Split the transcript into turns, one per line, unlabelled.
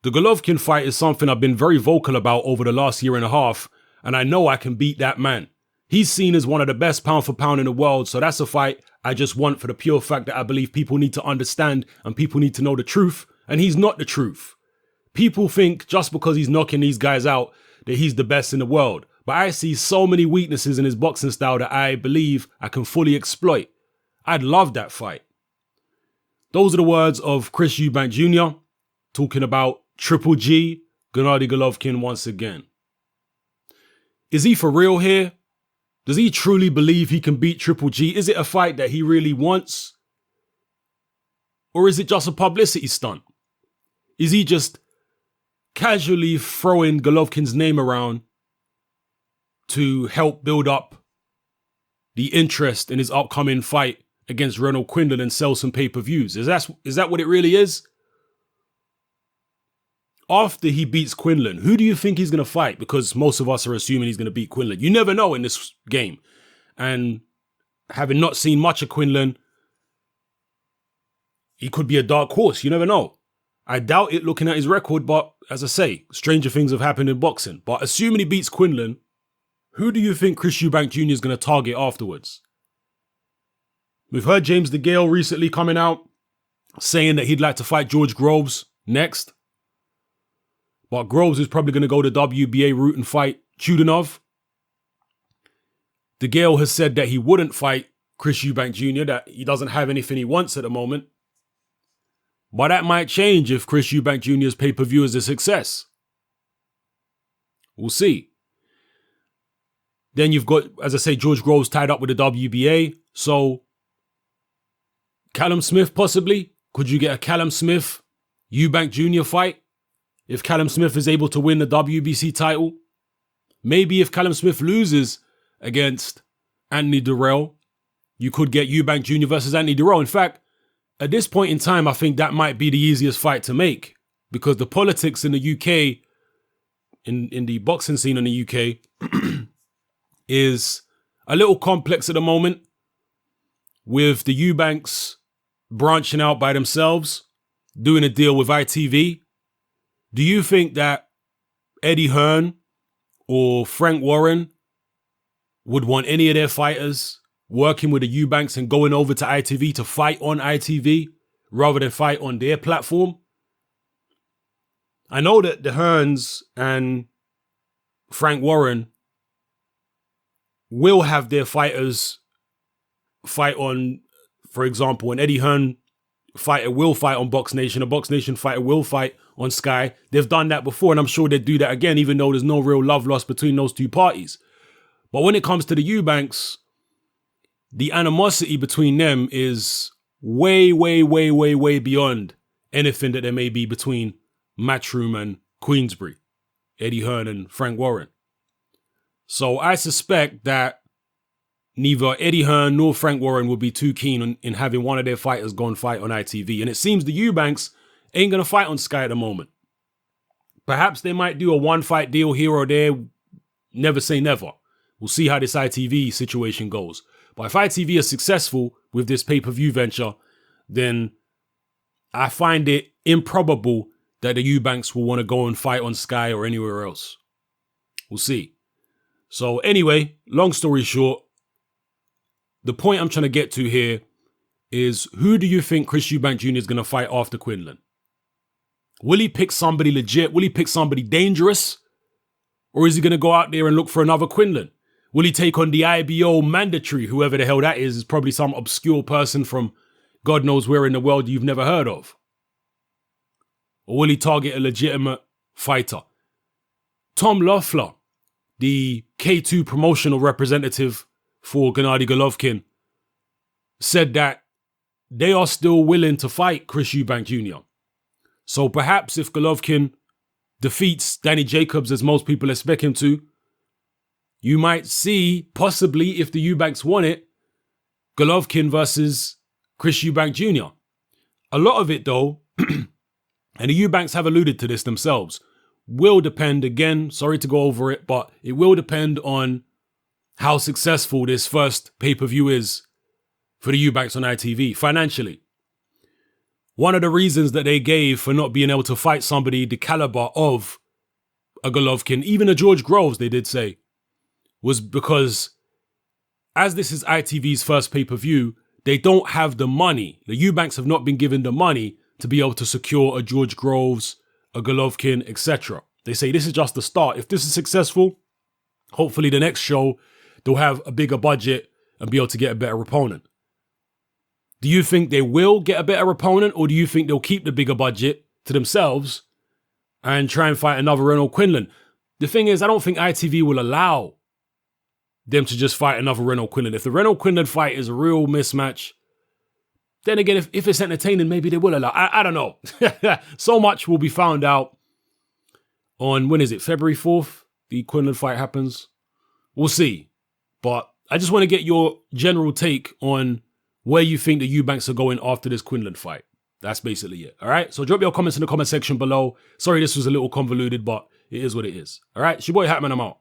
The Golovkin fight is something I've been very vocal about over the last year and a half, and I know I can beat that man. He's seen as one of the best pound for pound in the world, so that's a fight I just want for the pure fact that I believe people need to understand and people need to know the truth, and he's not the truth. People think just because he's knocking these guys out that he's the best in the world, but I see so many weaknesses in his boxing style that I believe I can fully exploit. I'd love that fight. Those are the words of Chris Eubank Jr. talking about Triple G, Gennady Golovkin once again. Is he for real here? Does he truly believe he can beat Triple G? Is it a fight that he really wants? Or is it just a publicity stunt? Is he just casually throwing Golovkin's name around to help build up the interest in his upcoming fight against Ronald Quinlan and sell some pay-per-views? Is that what it really is? After he beats Quinlan, who do you think he's going to fight? Because most of us are assuming he's going to beat Quinlan. You never know in this game. And having not seen much of Quinlan, he could be a dark horse. You never know. I doubt it looking at his record, but as I say, stranger things have happened in boxing. But assuming he beats Quinlan, who do you think Chris Eubank Jr. is going to target afterwards? We've heard James DeGale recently coming out saying that he'd like to fight George Groves next. But Groves is probably going to go the WBA route and fight Chudinov. DeGale has said that he wouldn't fight Chris Eubank Jr., that he doesn't have anything he wants at the moment. But that might change if Chris Eubank Jr.'s pay-per-view is a success. We'll see. Then you've got, as I say, George Groves tied up with the WBA. So, Callum Smith possibly? Could you get a Callum Smith Eubank Jr. fight? If Callum Smith is able to win the WBC title, maybe if Callum Smith loses against Anthony Durrell, you could get Eubank Jr. versus Anthony Durrell. In fact, at this point in time, I think that might be the easiest fight to make because the politics in the UK, in the boxing scene in the UK, is a little complex at the moment with the Eubanks branching out by themselves, doing a deal with ITV. Do you think that Eddie Hearn or Frank Warren would want any of their fighters working with the Eubanks and going over to ITV to fight on ITV rather than fight on their platform? I know that the Hearns and Frank Warren will have their fighters fight on, for example, an Eddie Hearn fighter will fight on Box Nation, a Box Nation fighter will fight on Sky. They've done that before, and I'm sure they'd do that again, even though there's no real love lost between those two parties. But when it comes to the Eubanks, the animosity between them is way, way, way, way, way beyond anything that there may be between Matchroom and Queensbury, Eddie Hearn and Frank Warren. So I suspect that neither Eddie Hearn nor Frank Warren will be too keen in having one of their fighters go and fight on ITV. And it seems the Eubanks ain't going to fight on Sky at the moment. Perhaps they might do a one-fight deal here or there. Never say never. We'll see how this ITV situation goes. But if ITV is successful with this pay-per-view venture, then I find it improbable that the Eubanks will want to go and fight on Sky or anywhere else. We'll see. So anyway, long story short, the point I'm trying to get to here is, who do you think Chris Eubank Jr. is going to fight after Quinlan? Will he pick somebody legit? Will he pick somebody dangerous? Or is he going to go out there and look for another Quinlan? Will he take on the IBO mandatory, whoever the hell that is probably some obscure person from God knows where in the world you've never heard of? Or will he target a legitimate fighter? Tom Loeffler, the K2 promotional representative for Gennady Golovkin, said that they are still willing to fight Chris Eubank Jr. So perhaps if Golovkin defeats Danny Jacobs, as most people expect him to, you might see, possibly, if the Eubanks want it, Golovkin versus Chris Eubank Jr. A lot of it, though, and the Eubanks have alluded to this themselves, will depend, again, sorry to go over it, but it will depend on how successful this first pay-per-view is for the Eubanks on ITV financially. one of the reasons that they gave for not being able to fight somebody the caliber of a Golovkin, even a George Groves, they did say, was because as this is ITV's first pay-per-view, they don't have the money. The Eubanks have not been given the money to be able to secure a George Groves, a Golovkin, etc. They say this is just the start. If this is successful, hopefully the next show, they'll have a bigger budget and be able to get a better opponent. Do you think they will get a better opponent, or do you think they'll keep the bigger budget to themselves and try and fight another Renault Quinlan? The thing is, I don't think ITV will allow them to just fight another Renault Quinlan. If the Renault Quinlan fight is a real mismatch, then again, if it's entertaining, maybe they will allow. I don't know. So much will be found out on, when is it, February 4th? The Quinlan fight happens. We'll see. But I just want to get your general take on where you think the Eubanks are going after this Quinlan fight. That's basically it. All right. So drop your comments in the comment section below. Sorry, this was a little convoluted, but it is what it is. All right. It's your boy Hatman. I'm out.